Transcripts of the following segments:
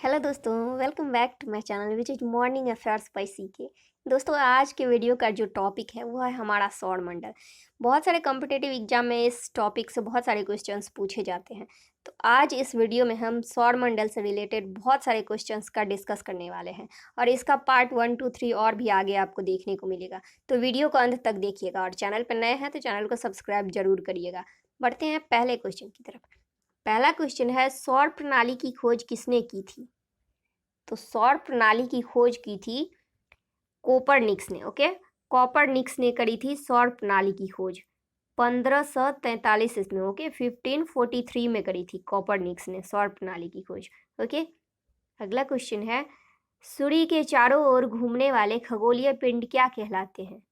Hello दोस्तों, welcome back to my channel which is morning affairs by CK. दोस्तों, आज के वीडियो का जो टॉपिक है वो है हमारा सौर मंडल। बहुत सारे कॉम्पिटिटिव एग्जाम में इस टॉपिक से बहुत सारे क्वेश्चंस पूछे जाते हैं। तो आज इस वीडियो में हम सौर मंडल से रिलेटेड बहुत सारे क्वेश्चंस का डिस्कस करने वाले हैं और इसका पार्ट 1, 2, 3 और भी आगे आपको देखने को मिलेगा। तो वीडियो को अंत तक देखिएगा और चैनल पर नए हैं तो चैनल को सब्सक्राइब जरूर करिएगा। बढ़ते हैं पहले क्वेश्चन की तरफ। पहला क्वेश्चन है, सौर प्रणाली की खोज किसने की थी? तो सौर प्रणाली की खोज की थी कोपरनिक्स ने। ओके, कोपरनिक्स ने करी थी सौर प्रणाली की खोज 1543 ईस्वी में। ओके, 1543 में करी थी कोपरनिक्स ने सौर प्रणाली की खोज। ओके, अगला क्वेश्चन है, सूर्य के चारों ओर घूमने वाले खगोलीय पिंड क्या कहलाते हैं?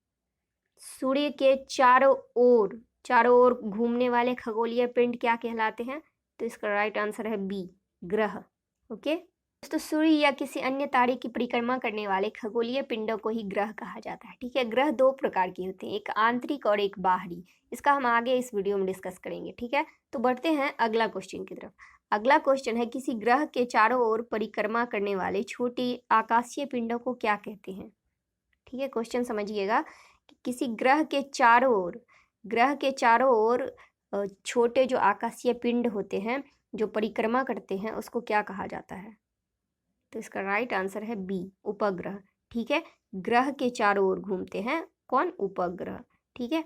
सूर्य के चारों ओर घूमने वाले खगोलीय पिंड क्या कहलाते हैं? तो इसका राइट आंसर है बी, ग्रह। ओके, तो सूर्य या किसी अन्य तारे की परिक्रमा करने वाले खगोलीय पिंडों को ही ग्रह कहा जाता है। ठीक है, ग्रह दो प्रकार के होते हैं, एक आंतरिक और एक बाहरी। इसका हम आगे इस वीडियो में डिस्कस करेंगे। ठीक है, तो बढ़ते हैं अगला क्वेश्चन की तरफ। अगला क्वेश्चन है, किसी ग्रह के चारों ओर परिक्रमा करने वाले छोटे आकाशीय पिंडों को क्या कहते हैं? ठीक है, क्वेश्चन समझिएगा कि किसी ग्रह के चारों ओर छोटे जो आकाशीय पिंड होते हैं जो परिक्रमा करते हैं उसको क्या कहा जाता है? तो इसका राइट आंसर है बी, उपग्रह। ठीक है, ग्रह के चारों ओर घूमते हैं कौन? उपग्रह। ठीक है,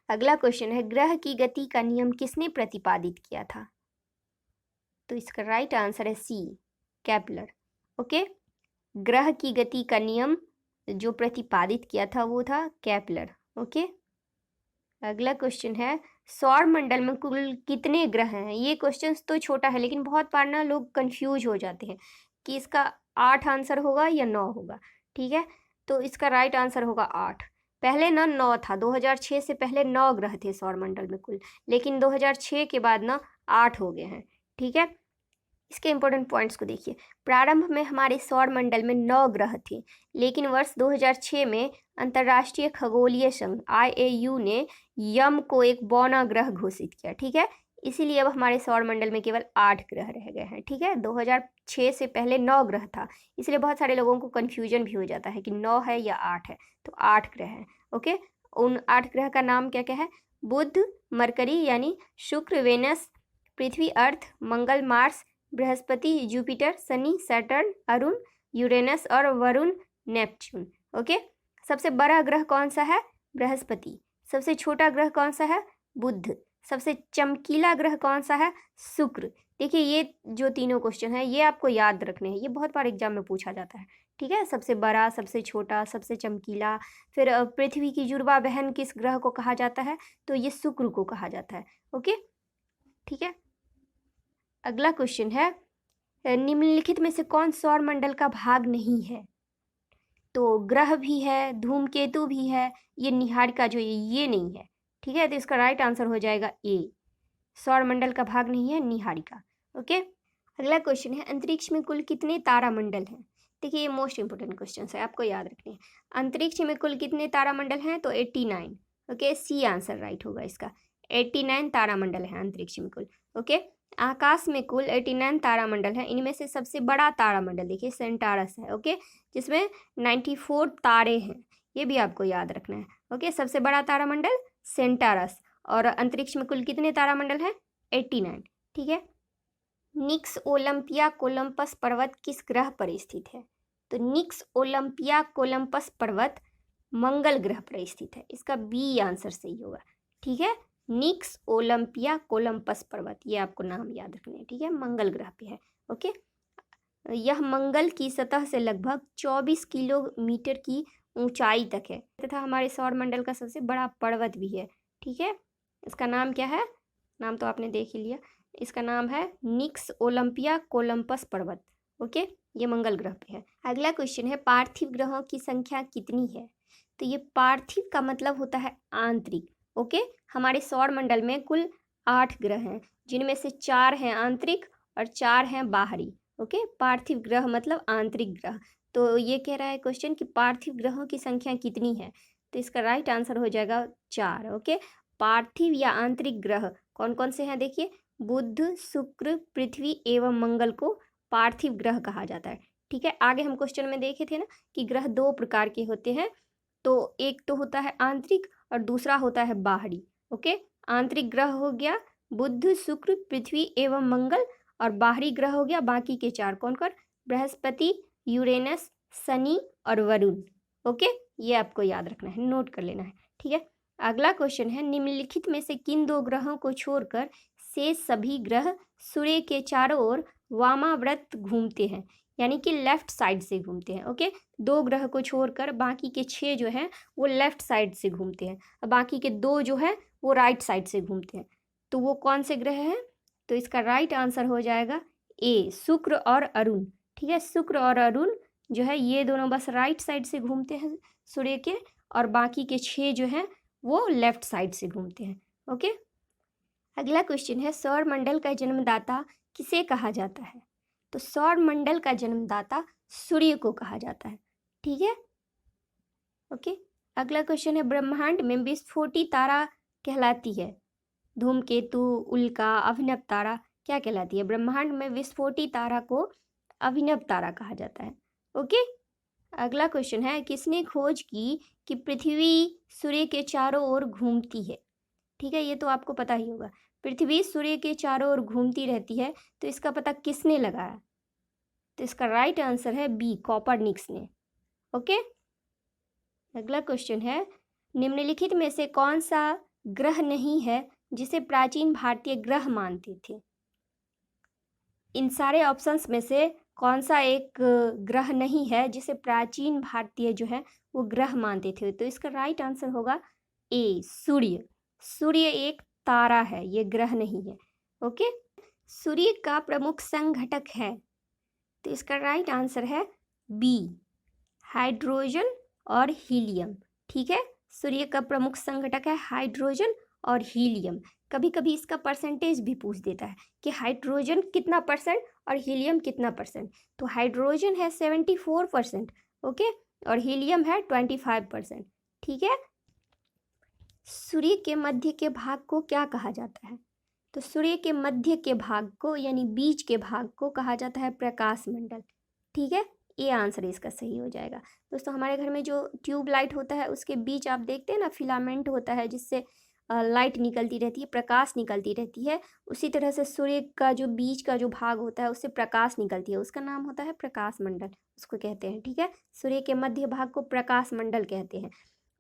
अगला क्वेश्चन है, ग्रह की गति का नियम किसने प्रतिपादित किया था? तो इसका राइट आंसर है सी, केपलर। ओके, ग्रह की गति का नियम जो प्रतिपादित किया था वो था केपलर। ओके, अगला क्वेश्चन है, सौर मंडल में कुल कितने ग्रह हैं? ये क्वेश्चन तो छोटा है लेकिन बहुत बार ना लोग कंफ्यूज हो जाते हैं कि इसका 8 आंसर होगा या 9 होगा। ठीक है, तो इसका राइट आंसर होगा 8। पहले ना 9 था, 2006 से पहले 9 ग्रह थे सौर मंडल में कुल, लेकिन 2006 के बाद ना 8 हो गए हैं। ठीक है, इसके इंपॉर्टेंट पॉइंट्स को देखिए। प्रारंभ में हमारे सौर मंडल में 9 ग्रह थे, लेकिन वर्ष 2006 में अंतर्राष्ट्रीय खगोलीय संघ IAU ने यम को एक बौना ग्रह घोषित किया। ठीक है, इसीलिए अब हमारे सौर मंडल में केवल 8 ग्रह रह गए हैं। ठीक है, 2006 से पहले 9 ग्रह था, इसलिए बहुत सारे लोगों को कन्फ्यूजन भी हो जाता है कि 9 है या 8 है। तो 8 ग्रह हैं। ओके, उन 8 ग्रह का नाम क्या क्या है? बुध, मरकरी यानी Shukra, Venus, Prithvi, Earth, Mangal, Mars, Brihaspati, Jupiter, Shani, Saturn, Arun, Uranus और वरुण, नेपच्यून। ओके, सबसे बड़ा ग्रह कौन सा है? बृहस्पति। सबसे छोटा ग्रह कौन सा है? बुध। सबसे चमकीला ग्रह कौन सा है? शुक्र। देखिए, ये जो तीनों क्वेश्चन है ये आपको याद रखने हैं, ये बहुत बार एग्जाम में पूछा जाता है। ठीक है, सबसे बड़ा, सबसे छोटा, सबसे चमकीला। फिर पृथ्वी की जुड़वा बहन किस ग्रह को कहा जाता है? तो ये शुक्र को कहा जाता है। ओके, ठीक है, अगला क्वेश्चन है, निम्नलिखित में से कौन सौर मंडल का भाग नहीं है? तो ग्रह भी है, धूमकेतु भी है, ये निहारिका जो ये नहीं है। ठीक है, तो इसका राइट आंसर हो जाएगा ए, सौर मंडल का भाग नहीं है निहारिका। ओके, अगला क्वेश्चन है, अंतरिक्ष में कुल कितने तारामंडल हैं? देखिए, ये मोस्ट इंपोर्टेंट क्वेश्चन है, आपको याद रखने हैं। अंतरिक्ष में कुल कितने तारामंडल हैं? तो 89। ओके, सी आंसर राइट होगा इसका। 89 तारामंडल है अंतरिक्ष में कुल। ओके, आकाश में कुल 89 तारामंडल है। इनमें से सबसे बड़ा तारामंडल देखिए सेंटारस है। ओके, जिसमें 94 तारे हैं, ये भी आपको याद रखना है। ओके, सबसे बड़ा तारामंडल सेंटारस। और अंतरिक्ष में कुल कितने तारामंडल हैं? 89। ठीक है, निक्स ओलंपिया कोलंपस पर्वत किस ग्रह पर स्थित है? तो निक्स ओलंपिया कोलंपस पर्वत मंगल ग्रह पर स्थित है। इसका बी आंसर सही होगा। ठीक है, निक्स ओलंपिया कोलंपस पर्वत, ये आपको नाम याद रखने हैं। ठीक है, मंगल ग्रह पे है। ओके, यह मंगल की सतह से लगभग 24 किलोमीटर की ऊंचाई तक है तथा हमारे सौर मंडल का सबसे बड़ा पर्वत भी है। ठीक है, इसका नाम क्या है? नाम तो आपने देख ही लिया, इसका नाम है निक्स ओलंपिया कोलंपस पर्वत। ओके, ये मंगल ग्रह पे है। अगला क्वेश्चन है, पार्थिव ग्रहों की संख्या कितनी है? तो ये पार्थिव का मतलब होता है आंतरिक। ओके, हमारे सौर मंडल में कुल 8 ग्रह हैं, जिनमें से 4 हैं आंतरिक और 4 हैं बाहरी। ओके, पार्थिव ग्रह मतलब आंतरिक ग्रह। तो ये कह रहा है क्वेश्चन कि पार्थिव ग्रहों की संख्या कितनी है? तो इसका राइट आंसर हो जाएगा 4। ओके, पार्थिव या आंतरिक ग्रह कौन कौन से हैं? देखिए, बुध, शुक्र, पृथ्वी एवं मंगल को पार्थिव ग्रह कहा जाता है। ठीक है, आगे हम क्वेश्चन में देखे थे ना कि ग्रह दो प्रकार के होते हैं, तो एक तो होता है आंतरिक और दूसरा होता है बाहरी। ओके, आंतरिक ग्रह हो गया बुध, शुक्र, पृथ्वी एवं मंगल, और बाहरी ग्रह हो गया बाकी के चार। कौन कौन? बृहस्पति, यूरेनस, शनि और वरुण। ओके, ये आपको याद रखना है, नोट कर लेना है। ठीक है, अगला क्वेश्चन है निम्नलिखित में से किन दो ग्रहों को छोड़कर शेष सभी ग्रह सूर्य के चारों ओर वामाव्रत घूमते हैं, यानी कि लेफ्ट साइड से घूमते हैं। ओके, दो ग्रह को छोड़कर बाकी के 6 जो हैं वो लेफ्ट साइड से घूमते हैं, और बाकी के 2 जो हैं वो राइट साइड से घूमते हैं। तो वो कौन से ग्रह हैं? तो इसका राइट आंसर हो जाएगा ए, शुक्र और अरुण। ठीक है, शुक्र और अरुण जो है ये दोनों बस राइट साइड से घूमते हैं सूर्य के, और बाकी के 6 जो हैं वो लेफ्ट साइड से घूमते हैं। ओके, अगला क्वेश्चन है सौर मंडल का जन्मदाता किसे कहा जाता है? तो सौर मंडल का जन्मदाता सूर्य को कहा जाता है। ठीक है, ओके, अगला क्वेश्चन है ब्रह्मांड में विस्फोटी तारा कहलाती है, धूमकेतु, उल्का, अभिनव तारा क्या कहलाती है? ब्रह्मांड में विस्फोटी तारा को अभिनव तारा कहा जाता है। ओके, अगला क्वेश्चन है किसने खोज की कि पृथ्वी सूर्य के चारों ओर घूमती है? ठीक है, ये तो आपको पता ही होगा, पृथ्वी सूर्य के चारों ओर घूमती रहती है, तो इसका पता किसने लगाया? तो इसका राइट आंसर है बी, कॉपरनिकस ने। ओके, अगला क्वेश्चन है निम्नलिखित में से कौन सा ग्रह नहीं है जिसे प्राचीन भारतीय ग्रह मानते थे? इन सारे ऑप्शंस में से कौन सा एक ग्रह नहीं है जिसे प्राचीन भारतीय जो है वो ग्रह मानते थे? तो इसका राइट आंसर होगा ए, सूर्य। सूर्य एक तारा है, ये ग्रह नहीं है। ओके, सूर्य का प्रमुख संघटक है, तो इसका राइट आंसर है बी, हाइड्रोजन और हीलियम। ठीक है, सूर्य का प्रमुख संघटक है हाइड्रोजन और हीलियम। कभी कभी इसका परसेंटेज भी पूछ देता है कि हाइड्रोजन कितना परसेंट और हीलियम कितना परसेंट। तो हाइड्रोजन है 74%, ओके, और हीलियम है 25%। ठीक है, सूर्य के मध्य के भाग को क्या कहा जाता है? तो सूर्य के मध्य के भाग को यानी बीच के भाग को कहा जाता है प्रकाश मंडल। ठीक है, ये आंसर इसका सही हो जाएगा। दोस्तों, हमारे घर में जो ट्यूब लाइट होता है उसके बीच आप देखते हैं ना फिलामेंट होता है जिससे लाइट निकलती रहती है, प्रकाश निकलती रहती है। उसी तरह से सूर्य का जो बीच का जो भाग होता है उससे प्रकाश निकलती है, उसका नाम होता है प्रकाश मंडल, उसको कहते हैं। ठीक है, सूर्य के मध्य भाग को प्रकाश मंडल कहते हैं।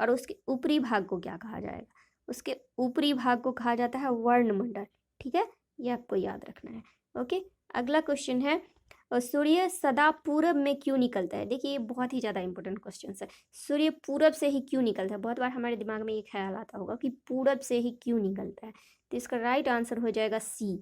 और उसके ऊपरी भाग को क्या कहा जाएगा? उसके ऊपरी भाग को कहा जाता है वर्णमंडल। ठीक है, ये आपको याद रखना है। ओके, अगला क्वेश्चन है सूर्य सदा पूरब में क्यों निकलता है? देखिए, ये बहुत ही ज़्यादा इंपॉर्टेंट क्वेश्चन है। सूर्य पूरब से ही क्यों निकलता है? बहुत बार हमारे दिमाग में ये ख्याल आता होगा कि पूरब से ही क्यों निकलता है, तो इसका राइट आंसर हो जाएगा सी।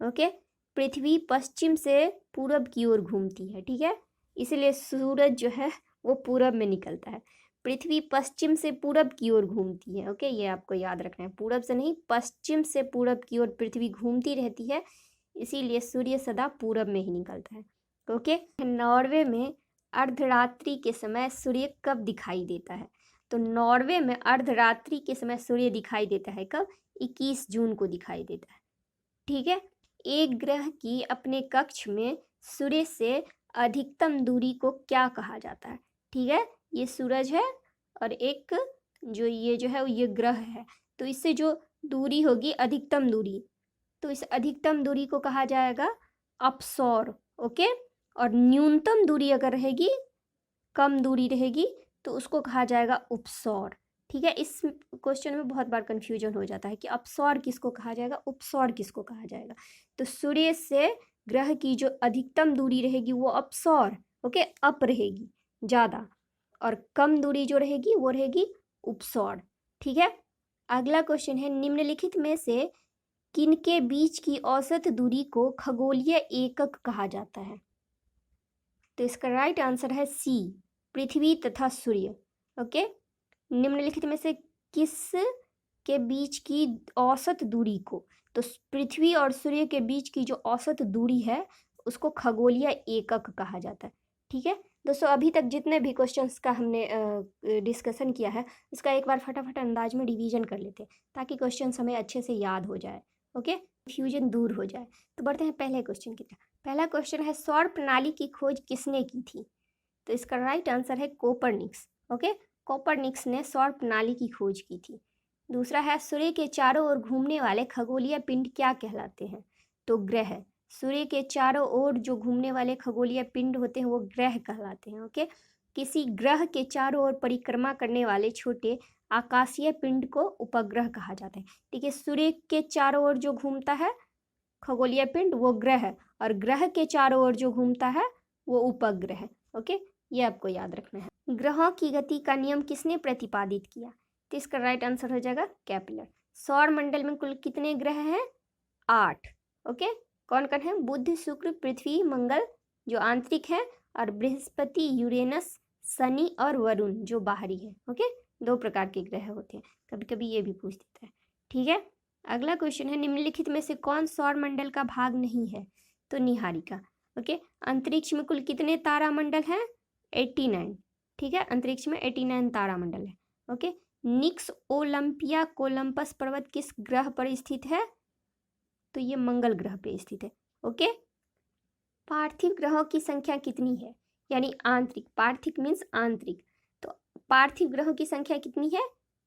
ओके, पृथ्वी पश्चिम से पूरब की ओर घूमती है। ठीक है, इसीलिए सूरज जो है वो पूरब में निकलता है। पृथ्वी पश्चिम से पूरब की ओर घूमती है। ओके, ये आपको याद रखना है, पूरब से नहीं, पश्चिम से पूरब की ओर पृथ्वी घूमती रहती है, इसीलिए सूर्य सदा पूरब में ही निकलता है। ओके, नॉर्वे में अर्धरात्रि के समय सूर्य कब दिखाई देता है? तो नॉर्वे में अर्धरात्रि के समय सूर्य दिखाई देता है कब? 21 जून को दिखाई देता है। ठीक है, एक ग्रह की अपने कक्ष में सूर्य से अधिकतम दूरी को क्या कहा जाता है? ठीक है, ये सूरज है और एक जो ये जो है ये ग्रह है, तो इससे जो दूरी होगी अधिकतम दूरी, तो इस अधिकतम दूरी को कहा जाएगा अपसौर। ओके, और न्यूनतम दूरी अगर रहेगी, कम दूरी रहेगी, तो उसको कहा जाएगा उपसौर। ठीक है, इस क्वेश्चन में बहुत बार कंफ्यूजन हो जाता है कि अपसौर किसको कहा जाएगा, उपसौर किसको कहा जाएगा। तो सूर्य से ग्रह की जो अधिकतम दूरी रहेगी वो अपसौर, ओके, अप रहेगी ज़्यादा, और कम दूरी जो रहेगी वो रहेगी उपसौर। ठीक है, अगला क्वेश्चन है निम्नलिखित में से किनके बीच की औसत दूरी को खगोलीय एकक कहा जाता है? तो इसका राइट आंसर है सी, पृथ्वी तथा सूर्य। ओके, निम्नलिखित में से किस के बीच की औसत दूरी को, तो पृथ्वी और सूर्य के बीच की जो औसत दूरी है उसको खगोलीय एकक कहा जाता है। ठीक है दोस्तों, अभी तक जितने भी क्वेश्चंस का हमने डिस्कशन किया है उसका एक बार फटाफट अंदाज में रिवीजन कर लेते हैं ताकि क्वेश्चंस हमें अच्छे से याद हो जाए। ओके, फ्यूजन दूर हो जाए। तो बढ़ते हैं पहले क्वेश्चन की तरफ। पहला क्वेश्चन है सौर प्रणाली की खोज किसने की थी? तो इसका राइट आंसर है कोपरनिक्स। ओके, कोपरनिक्स ने सौर प्रणाली की खोज की थी। दूसरा है सूर्य के चारों ओर घूमने वाले खगोलीय पिंड क्या कहलाते हैं? तो ग्रह। सूर्य के चारों ओर जो घूमने वाले खगोलीय पिंड होते हैं वो ग्रह कहलाते हैं। ओके, किसी ग्रह के चारों ओर परिक्रमा करने वाले छोटे आकाशीय पिंड को उपग्रह कहा जाता है। ठीक है, सूर्य के चारों ओर जो घूमता है खगोलीय पिंड वो ग्रह है, और ग्रह के चारों ओर जो घूमता है वो उपग्रह है। ओके, ये आपको याद रखना है। ग्रहों की गति का नियम किसने प्रतिपादित किया? तो इसका राइट आंसर हो जाएगा केपलर। सौर मंडल में कुल कितने ग्रह हैं? 8। ओके, कौन कौन है? बुध, शुक्र, पृथ्वी, मंगल जो आंतरिक है, और बृहस्पति, यूरेनस, शनि और वरुण जो बाहरी है। ओके, 2 प्रकार के ग्रह होते हैं, कभी कभी ये भी पूछ देता है। ठीक है, अगला क्वेश्चन है निम्नलिखित में से कौन सौर मंडल का भाग नहीं है? तो निहारिका। ओके, अंतरिक्ष में कुल कितने तारामंडल हैं? 89। ठीक है, अंतरिक्ष में 89 तारामंडल है। ओके, निक्स ओलंपिया कोलंबस पर्वत किस ग्रह पर स्थित है? तो ये मंगल ग्रह पे स्थित है। ओके, पार्थिव ग्रहों की संख्या कितनी है? यानी आंतरिक, पार्थिव मीन्स आंतरिक, तो पार्थिव ग्रहों की संख्या कितनी है?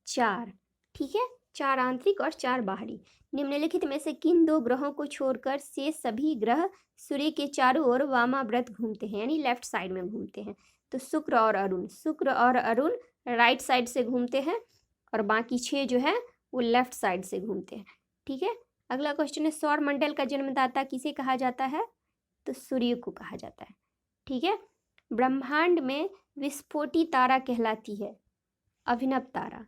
4। ठीक है, 4 आंतरिक और 4 बाहरी। निम्नलिखित में से किन 2 ग्रहों को छोड़कर से सभी ग्रह सूर्य के चारों ओर वामाव्रत घूमते हैं, यानी लेफ्ट साइड में घूमते हैं? तो शुक्र और अरुण। शुक्र और अरुण राइट साइड से घूमते हैं, और बाकी 6 जो है वो लेफ्ट साइड से घूमते हैं। ठीक है, अगला क्वेश्चन है सौर मंडल का जन्मदाता किसे कहा जाता है? तो सूर्य को कहा जाता है। ठीक है, ब्रह्मांड में विस्फोटी तारा कहलाती है अभिनव तारा।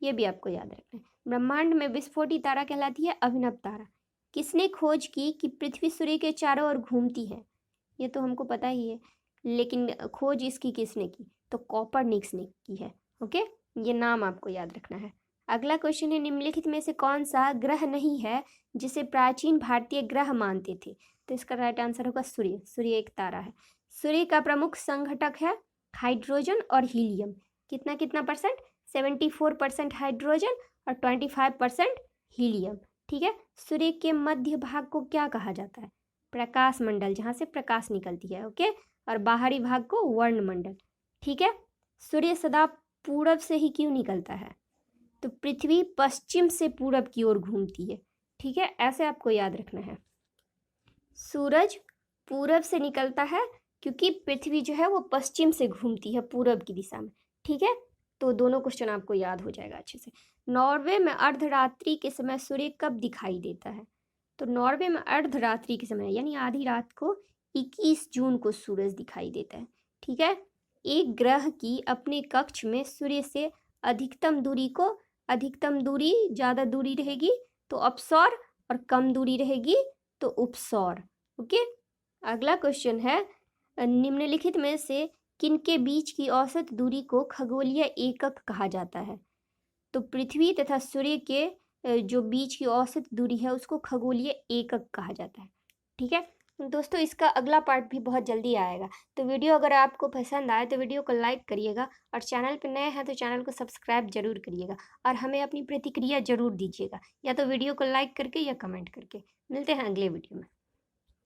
ये भी आपको याद रखना है, ब्रह्मांड में विस्फोटी तारा कहलाती है अभिनव तारा। किसने खोज की कि पृथ्वी सूर्य के चारों ओर घूमती है? ये तो हमको पता ही है, लेकिन खोज इसकी किसने की? तो कोपरनिक्स ने की है। ओके, ये नाम आपको याद रखना है। अगला क्वेश्चन है निम्नलिखित में से कौन सा ग्रह नहीं है जिसे प्राचीन भारतीय ग्रह मानते थे? तो इसका राइट आंसर होगा सूर्य। सूर्य एक तारा है। सूर्य का प्रमुख संघटक है हाइड्रोजन और हीलियम। कितना कितना परसेंट? 74% हाइड्रोजन और 25% हीलियम। ठीक है, सूर्य के मध्य भाग को क्या कहा जाता है? प्रकाश मंडल, जहाँ से प्रकाश निकलती है। ओके, और बाहरी भाग को वर्णमंडल। ठीक है, सूर्य सदा पूरब से ही क्यों निकलता है? तो पृथ्वी पश्चिम से पूरब की ओर घूमती है। ठीक है, ऐसे आपको याद रखना है। सूरज पूरब से निकलता है क्योंकि पृथ्वी जो है वो पश्चिम से घूमती है पूरब की दिशा में। ठीक है, तो दोनों क्वेश्चन आपको याद हो जाएगा अच्छे से। नॉर्वे में अर्धरात्रि के समय सूर्य कब दिखाई देता है? तो नॉर्वे में अर्धरात्रि के समय यानी आधी रात को 21 जून को सूरज दिखाई देता है। ठीक है, एक ग्रह की अपने कक्ष में सूर्य से अधिकतम दूरी ज़्यादा दूरी रहेगी तो अपसौर, और कम दूरी रहेगी तो उपसौर। ओके, अगला क्वेश्चन है निम्नलिखित में से किनके बीच की औसत दूरी को खगोलीय एकक कहा जाता है? तो पृथ्वी तथा सूर्य के जो बीच की औसत दूरी है उसको खगोलीय एकक कहा जाता है। ठीक है दोस्तों, इसका अगला पार्ट भी बहुत जल्दी आएगा, तो वीडियो अगर आपको पसंद आए तो वीडियो को लाइक करिएगा, और चैनल पर नए हैं तो चैनल को सब्सक्राइब जरूर करिएगा, और हमें अपनी प्रतिक्रिया जरूर दीजिएगा, या तो वीडियो को लाइक करके या कमेंट करके। मिलते हैं अगले वीडियो में।